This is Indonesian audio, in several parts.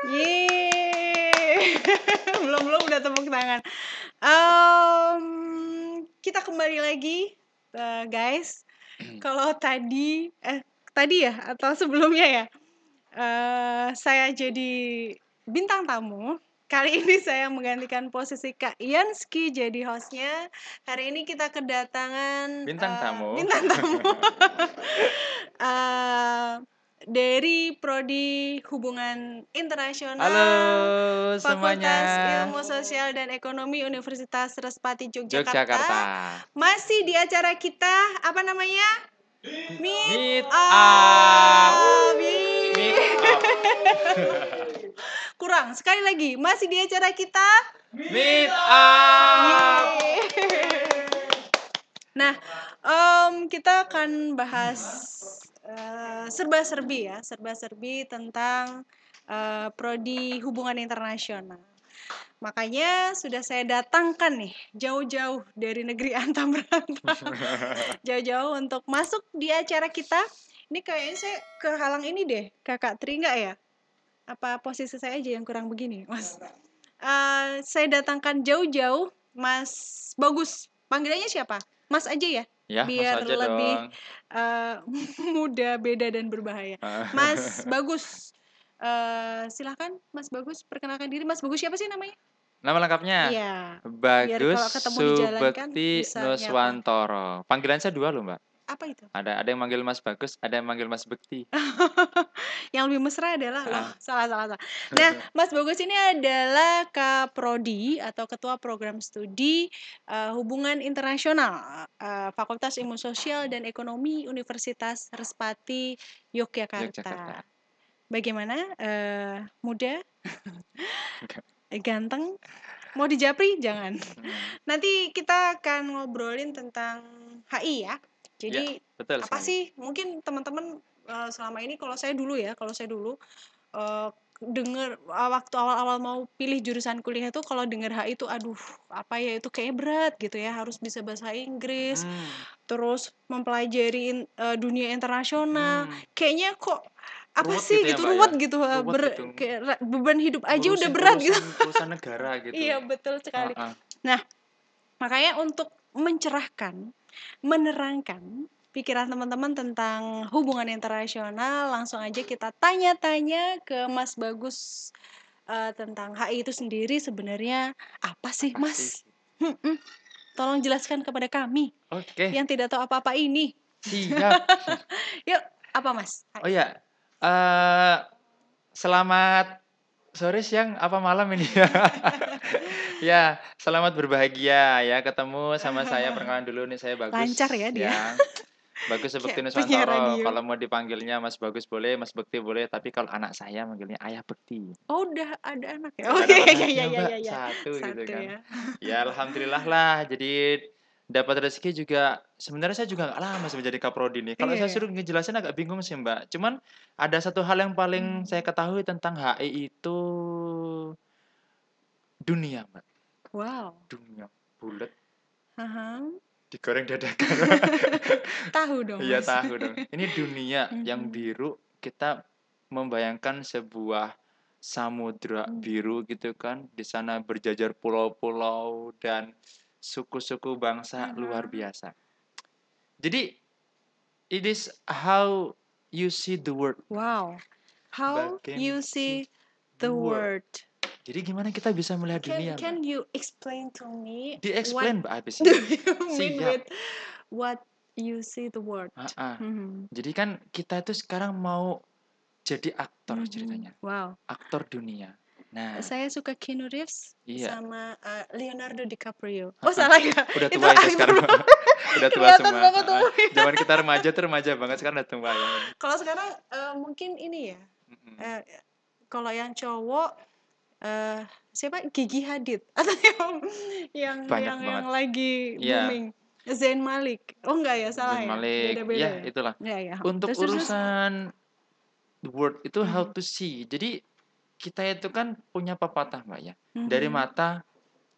Yeay. Belum udah tepuk tangan. Kita kembali lagi, guys. Kalau tadi ya atau sebelumnya ya, saya jadi bintang tamu. Kali ini saya menggantikan posisi Kak Yanski jadi hostnya. Hari ini kita kedatangan Bintang tamu. Dari Prodi Hubungan Internasional. Halo Fakultas semuanya. Ilmu Sosial dan Ekonomi Universitas Respati Yogyakarta. Masih di acara kita, apa namanya? Meet Up. up. Meet up. Kurang, sekali lagi. Masih di acara kita Meet up. Nah, kita akan bahas serba-serbi tentang Prodi Hubungan Internasional. Makanya sudah saya datangkan nih jauh-jauh dari negeri antah berantah, jauh-jauh untuk masuk di acara kita. Ini kayaknya saya kehalang ini deh, Kakak Tri nggak ya? Apa posisi saya aja yang kurang begini, Mas? Saya datangkan jauh-jauh Mas Bagus. Panggilannya siapa? Mas aja ya? Ya, Mas Biar aja lebih dong. muda, beda, dan berbahaya. Mas Bagus. Silahkan Mas Bagus perkenalkan diri. Mas Bagus siapa sih namanya? Nama lengkapnya? Iya. Biar Bagus kalau ketemu di jalan kan Subekti bisa nyapa. Nuswantoro. Panggilan saya dua loh, Mbak. Apa itu? Ada yang manggil Mas Bagus, ada yang manggil Mas Bekti. Yang lebih mesra adalah loh, salah. Nah, Mas Bagus ini adalah Kaprodi atau Ketua Program Studi Hubungan Internasional Fakultas Ilmu Sosial dan Ekonomi Universitas Respati Yogyakarta. Bagaimana? Muda? Ganteng? Mau dijapri? Jangan. Nanti kita akan ngobrolin tentang HI ya. Jadi Ya, betul apa sekali. sih? Mungkin teman-teman selama ini kalau saya dulu dengar waktu awal-awal mau pilih jurusan kuliah itu kalau dengar HI itu aduh apa ya itu kayak berat gitu ya, harus bisa bahasa Inggris, terus mempelajari dunia internasional. Kayaknya kok apa Ruwet sih gitu ya, gitu, Mbak, ruwet ya? gitu, Ruwet gitu. kayak beban hidup aja udah Ngurusin berat gitu. urusan negara gitu. Iya betul sekali. Nah, makanya untuk mencerahkan, menerangkan pikiran teman-teman tentang hubungan internasional, langsung aja kita tanya-tanya ke Mas Bagus tentang HI itu sendiri sebenarnya apa sih, Mas? Tolong jelaskan kepada kami yang tidak tahu apa-apa ini. Siap. Yuk, apa Mas? Oh ya, selamat sore, siang, apa malam ini ya? Ya, selamat berbahagia ya ketemu sama saya. Perkenalan dulu nih, saya Bagus. Lancar ya dia. Bagus Subekti Kayak penyiar Nuswantoro. radio. Kalau mau dipanggilnya Mas Bagus boleh, Mas Bekti boleh. Tapi kalau anak saya manggilnya Ayah Bekti. Oh, udah ada anak ya? Udah Oh ada iya, anaknya, Mbak. iya. Satu gitu kan. Ya. Ya, alhamdulillah lah. Jadi dapat rezeki juga. Sebenarnya saya juga nggak lama menjadi kaprodi nih. Kalau saya Iya. suruh ngejelasin agak bingung sih, Mbak. Cuman ada satu hal yang paling saya ketahui tentang HI itu dunia, Mbak. Wow. Dunia bulat Haha. digoreng dadakan. Tahu dong, Iya, Mas. tahu dong. Ini dunia yang biru, kita membayangkan sebuah samudra biru gitu kan. Di sana berjajar pulau-pulau dan suku-suku bangsa luar biasa. Jadi it is how you see the world. Wow. How you see the world. Jadi gimana kita bisa melihat dunia, Mbak? Can you explain to me Di-explain, Mbak, habis do ini. you mean Siap. with what you see the world? Jadi kan kita itu sekarang mau jadi aktor ceritanya. Wow. Aktor dunia. Nah, saya suka Keanu Reeves sama Leonardo DiCaprio. Oh, salah ya? Udah tua itu sekarang. Udah tua semua. Banget Zaman kita remaja tuh remaja banget, sekarang udah tua ya. Kalau sekarang mungkin ini ya. Kalau yang cowok siapa? Gigi Hadid atau yang lagi booming. Zayn Malik. Oh enggak ya, salah Zayn ya. Malik. Beda-beda Ya, itulah. Ya. Untuk urusan the world itu how to see. Jadi kita itu kan punya pepatah, Mbak ya. Dari mata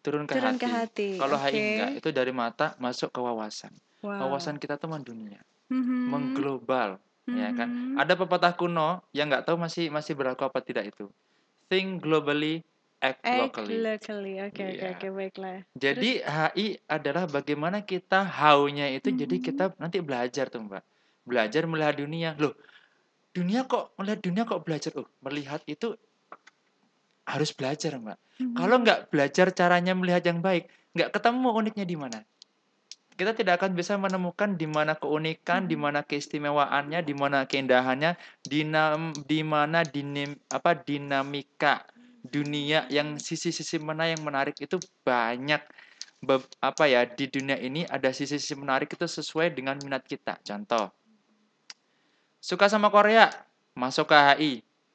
turun ke hati. Kalau HI enggak, itu dari mata masuk ke wawasan. Wawasan kita tuh mendunia, mengglobal. ya kan? Mhm. Ada pepatah kuno yang nggak tahu masih berlaku apa tidak itu. Think globally, act locally. Locally. Oke, Iya. baiklah. Terus Jadi HI adalah bagaimana kita how-nya itu jadi mhm. kita nanti belajar tuh Mbak. Belajar melihat dunia. Loh, melihat dunia kok belajar? Oh, melihat itu harus belajar Mbak. Kalau Mhm. nggak belajar caranya melihat yang baik, nggak ketemu uniknya di mana. Kita tidak akan bisa menemukan di mana keunikan, di Mhm. mana keistimewaannya, di mana keindahannya, di mana dinamika dunia yang sisi-sisi mana yang menarik itu banyak. Di dunia ini ada sisi-sisi menarik itu sesuai dengan minat kita. Contoh, suka sama Korea, masuk ke HI.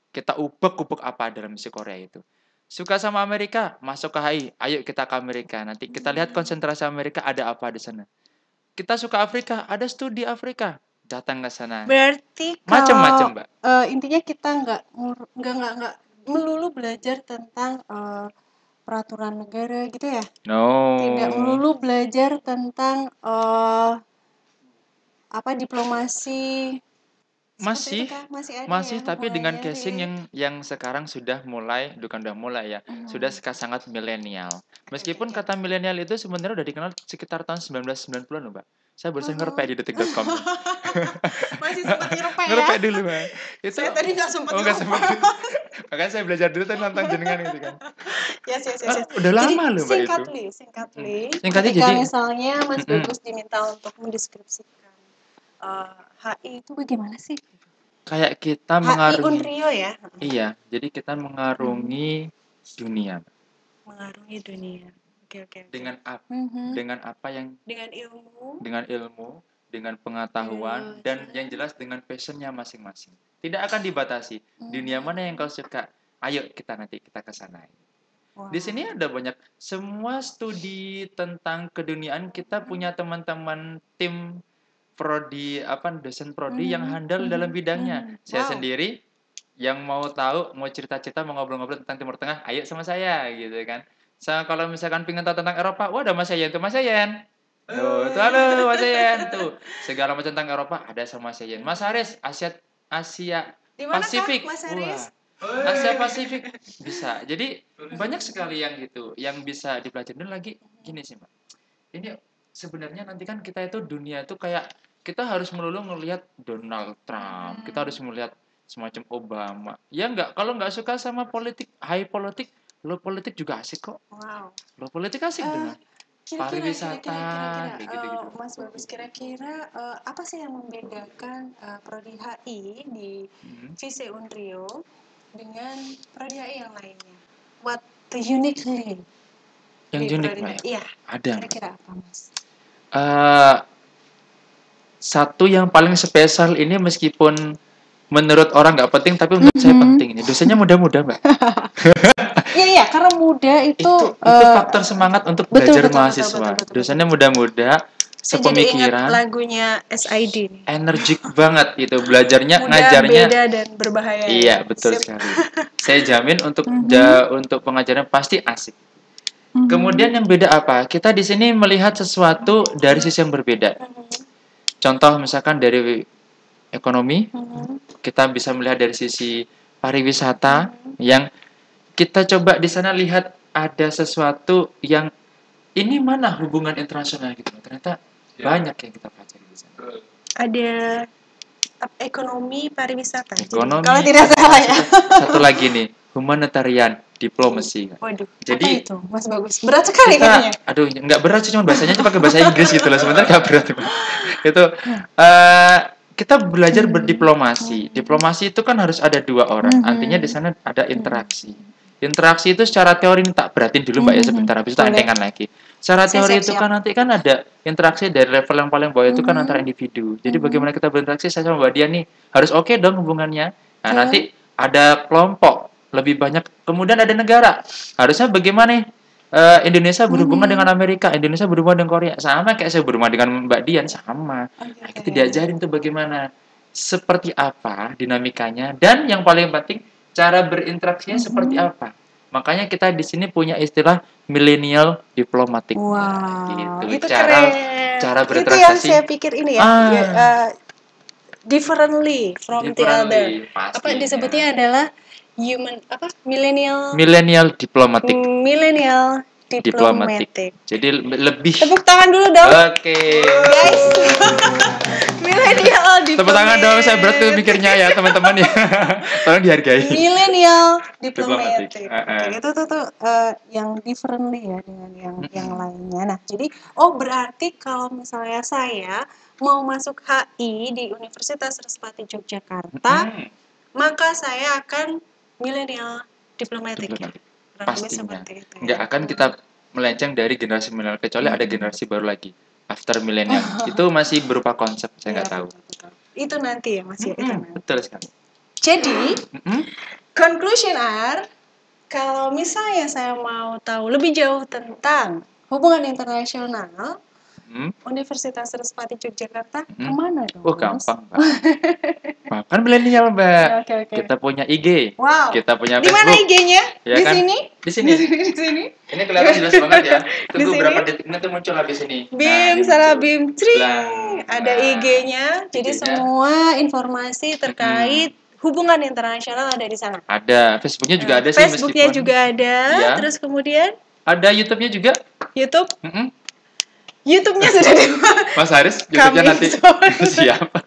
Kita ubek-ubek apa dalam misi Korea itu. Suka sama Amerika, masuk ke HI. Ayo kita ke Amerika. Nanti kita lihat konsentrasi Amerika ada apa di sana. Kita suka Afrika, ada studi Afrika. Datang ke sana. Berarti Macam-macam, kalau Mbak. intinya kita nggak melulu belajar tentang peraturan negara gitu ya? Tidak No. melulu belajar tentang apa diplomasi seperti itu Masih, kah? Masih ada ya masih tapi dengan hubungannya casing Ri? yang sekarang sudah mulai, bukan udah mulai ya, sudah Mhm. sangat milenial. Meskipun Oke. kata milenial itu sebenarnya udah dikenal sekitar tahun 1990-an loh, Mbak. Saya barusan ngerepek Mhm. di detik.com. Masih sempat ngerepek ya? Ngerepek dulu, Mbak. Itu Saya tadi nggak sempat oh enggak sempat. ngerepek. Makanya saya belajar dulu tadi nonton jenengan gitu kan. Yes, yes, yes, yes. Udah Jadi lama loh, Mbak itu. singkatly, Singkatnya ketika jadi misalnya Mas mm-mm. Bagus diminta untuk mendeskripsikan HI itu bagaimana sih? Kayak kita HI mengarungi. Unrio ya, Iya, jadi kita Mhm. mengarungi dunia mengarungi dunia. Oke, oke, oke. dengan Mhm. dengan apa yang Dengan ilmu, dengan ilmu, dengan pengetahuan, dan yang belajar. jelas dengan passionnya masing-masing. Tidak akan dibatasi. Dunia mana yang kau Mhm. suka? Ayo kita ke sana. Di sini Wow. ada banyak semua studi tentang keduniaan kita punya teman-teman tim prodi dosen prodi yang Mhm, handal dalam mhm, bidangnya. mhm. Saya Wow. sendiri yang mau tahu, mau cerita-cerita, mau ngobrol-ngobrol tentang Timur Tengah, ayo sama saya gitu kan. Kalau misalkan pengen tahu tentang Eropa, wah ada Mas Yayan tuh, Mas Yayan. Tuh, halo Mas Yayan tuh. Segala macam tentang Eropa ada sama Mas Yayan. Mas Haris, Asia Di manakah Pasifik. Mas Haris? Wah, Asia Pasifik bisa. Jadi banyak sekali yang gitu, yang bisa dipelajari. Dan lagi gini sih, Mbak. Ini sebenarnya nanti kan kita itu dunia itu kayak kita harus melulu ngelihat Donald Trump, kita harus melihat semacam Obama. Ya enggak, kalau nggak suka sama politik, high politik, low politik juga asik kok. Wow. Low politik asik Eh, dengan pariwisata, kayak gitu-gitu. Mas Bagus kira-kira apa sih yang membedakan prodi HI di Hmm. Vise Unrio dengan prodi HI yang lainnya? What the uniquely Yang di unik, prodi Mbak. HI? Iya, Ada, Mbak. kira-kira apa Mas? Eh, satu yang paling spesial ini meskipun menurut orang nggak penting, tapi untuk saya Mhm. penting. Ini dosennya muda-muda, Mbak. Iya, iya, karena muda itu Itu faktor semangat untuk betul, belajar betul, betul, betul, mahasiswa. betul, betul, Dosennya betul. muda-muda, Saya jadi ingat sepemikiran, lagunya SID nih. energik banget gitu. Belajarnya, Muda, ngajarnya. beda, dan berbahaya ya. Iya, betul Sip. sekali. Saya jamin Mhm. untuk pengajaran pasti asik. Kemudian Mhm. yang beda apa? Kita di sini melihat sesuatu dari sisi yang berbeda. Contoh misalkan dari ekonomi, Mhm. kita bisa melihat dari sisi pariwisata yang kita coba di sana lihat ada sesuatu yang ini mana hubungan internasional gitu. Ternyata banyak yang kita pelajari di sana. Ada ekonomi pariwisata. Jadi kalau Ekonomi, tidak salah ya. satu lagi nih, humanitarian diplomasi. Waduh, apa Jadi itu Mas Bagus? Berat sekali kayaknya. aduh, nggak berat sih, cuma bahasanya cuma pakai bahasa Inggris gitu loh. Sebenarnya nggak berat, Mbak. Itu kita belajar berdiplomasi. Diplomasi itu kan harus ada dua orang. Artinya di sana ada interaksi. Interaksi itu secara teori ini tak beratin dulu Mbak ya sebentar, habis itu Boleh. antengan lagi. Secara Siap, teori siap, itu siap. kan nanti kan ada interaksi dari level yang paling bawah itu kan antara individu. Jadi bagaimana kita berinteraksi saya sama Mbak Dian nih harus oke dong hubungannya. Nah, nanti ada kelompok lebih banyak, kemudian ada negara. Harusnya bagaimana nih? Indonesia berhubungan dengan Amerika, Indonesia berhubungan dengan Korea, sama kayak saya berhubungan dengan Mbak Dian, sama. Nah, kita diajarin tuh bagaimana, seperti apa dinamikanya, dan yang paling penting cara berinteraksinya seperti apa. Makanya kita di sini punya istilah millennial diplomatik. Wow, Gitu. itu Cara keren. Itu yang berinteraksi. saya pikir ini ya. Ah, differently from the other. Apa pastinya. disebutnya adalah millennial Diplomatic. millennial diplomatic. Jadi lebih. Tepuk tangan dulu dong. Oke. Guys. Millennial diplomatic. Tepuk tangan dong, saya berat tuh mikirnya ya teman-teman ya. Tolong dihargai. Millennial diplomatic. Diplomatic. Itu tuh yang differently ya dengan yang lainnya. Nah, jadi berarti kalau misalnya saya mau masuk HI di Universitas Respati Yogyakarta, maka saya akan millennial diplomatic. Ya? Pastinya. Nggak akan kita melenceng dari generasi milenial, kecuali ada generasi baru lagi after milenial. Itu masih berupa konsep, saya nggak tahu. Betul. Itu nanti ya Mas ya. Betul sekali. Jadi conclusion are, kalau misalnya saya mau tahu lebih jauh tentang hubungan internasional, Universitas Respati Yogyakarta kemana dong? Oh gampang Mbak. Kan milenial Mbak. Okay. Kita punya IG. Wow. Kita punya Facebook. Di mana IG-nya? Ya, di kan? sini? Di sini. Di sini. Ini kelihatan jelas banget ya. Tunggu berapa detik nanti muncul habis ini. Bim, salah Bim. Tring. Ada IG-nya. Jadi semua informasi terkait hubungan internasional ada di sana. Ada. Facebooknya juga ada sih. Facebooknya juga ada. Ya. Terus kemudian? Ada YouTube-nya juga. YouTube? YouTube-nya sudah di Mas Haris, YouTube-nya nanti siapa?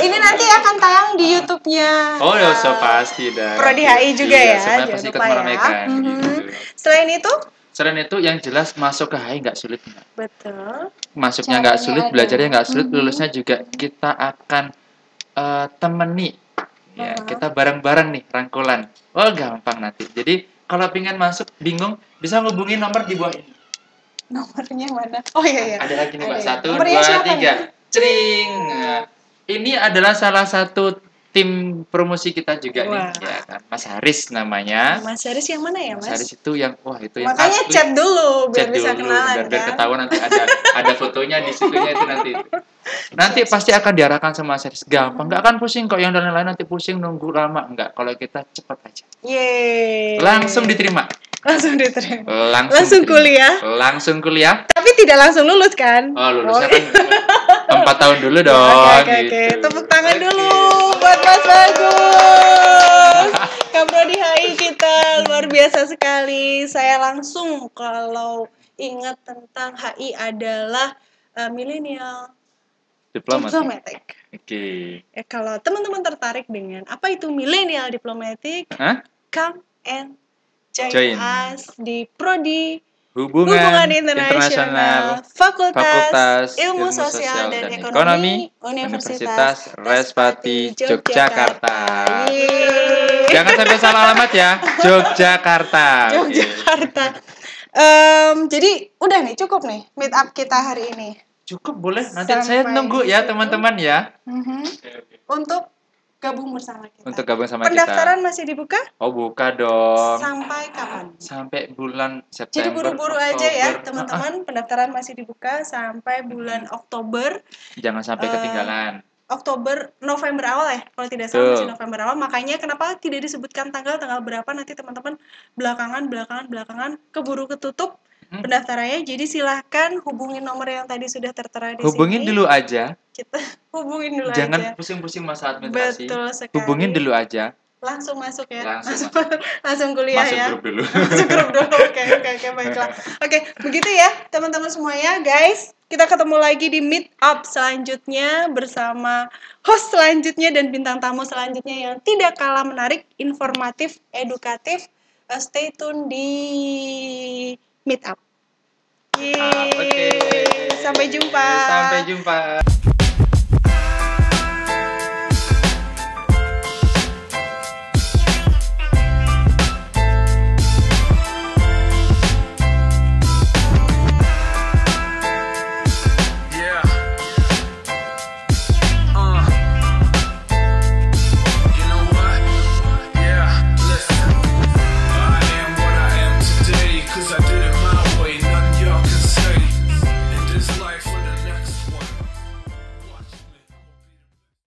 Ini nanti akan tayang di YouTube-nya. Oh, ya so pasti dah. Prodi HI juga ya. Sebenarnya pasti ikut meramaikan. Gitu. Selain itu yang jelas masuk ke HI nggak sulit nggak? Betul. Masuknya nggak sulit, belajarnya nggak sulit, lulusnya juga kita akan temani. Ya, kita bareng-bareng nih rangkulan. Oh gampang nanti. Jadi kalau pengen masuk bingung bisa ngubungin nomor di bawah ini. Nomornya mana? Oh iya. Ada lagi nih Mbak. 1, 2, 3. Cering. Nah, ini adalah salah satu tim promosi kita juga nih. Ya kan? Mas Haris namanya. Mas Haris yang mana ya Mas? Mas Haris itu yang itu yang makanya asli. Chat dulu biar bisa kenalan biar ketahuan nanti ada fotonya di situnya itu nanti. Nanti pasti akan diarahkan sama Mas Haris. Gampang. Nggak akan pusing kok yang lain nanti pusing nunggu lama. Enggak. Kalau kita cepat aja. Yeay. Langsung diterima. Langsung kuliah. Langsung kuliah. Tapi tidak langsung lulus kan? Oh, lulusnya kan 4 tahun dulu dong. Oke. Tepuk tangan dulu buat Mas Bagus. Kaprodi HI kita luar biasa sekali. Saya langsung kalau ingat tentang HI adalah millennial diplomatic. Oke. Kalau teman-teman tertarik dengan apa itu millennial diplomatic, come and join us di Prodi Hubungan Internasional Fakultas Ilmu Sosial dan Ekonomi Universitas Respati Yogyakarta. Jangan sampai salah alamat ya, Yogyakarta. Jadi udah nih, cukup nih meet up kita hari ini. Cukup, boleh. Nanti saya nunggu ya teman-teman ya. Untuk gabung bersama kita. Untuk gabung sama Pendaftaran masih dibuka? Oh, buka dong. Sampai kapan? Sampai bulan September. Jadi buru-buru aja ya, teman-teman. Pendaftaran masih dibuka sampai bulan Oktober. Jangan sampai ketinggalan. November awal ya, kalau tidak salah masih November awal. Makanya kenapa tidak disebutkan tanggal berapa, nanti teman-teman belakangan keburu ketutup pendaftarannya. Jadi silahkan hubungin nomor yang tadi sudah tertera di sini. Hubungin dulu aja. Kita hubungin dulu Jangan aja. Jangan pusing-pusing masa administrasi. Betul sekali. Hubungin dulu aja. Langsung masuk ya. Langsung kuliah ya. Masuk grup dulu. Masuk grup dulu. Oke, baiklah. Oke, begitu ya teman-teman semuanya, guys. Kita ketemu lagi di meet up selanjutnya bersama host selanjutnya dan bintang tamu selanjutnya yang tidak kalah menarik, informatif, edukatif. Stay tune di meet up. Sampai jumpa.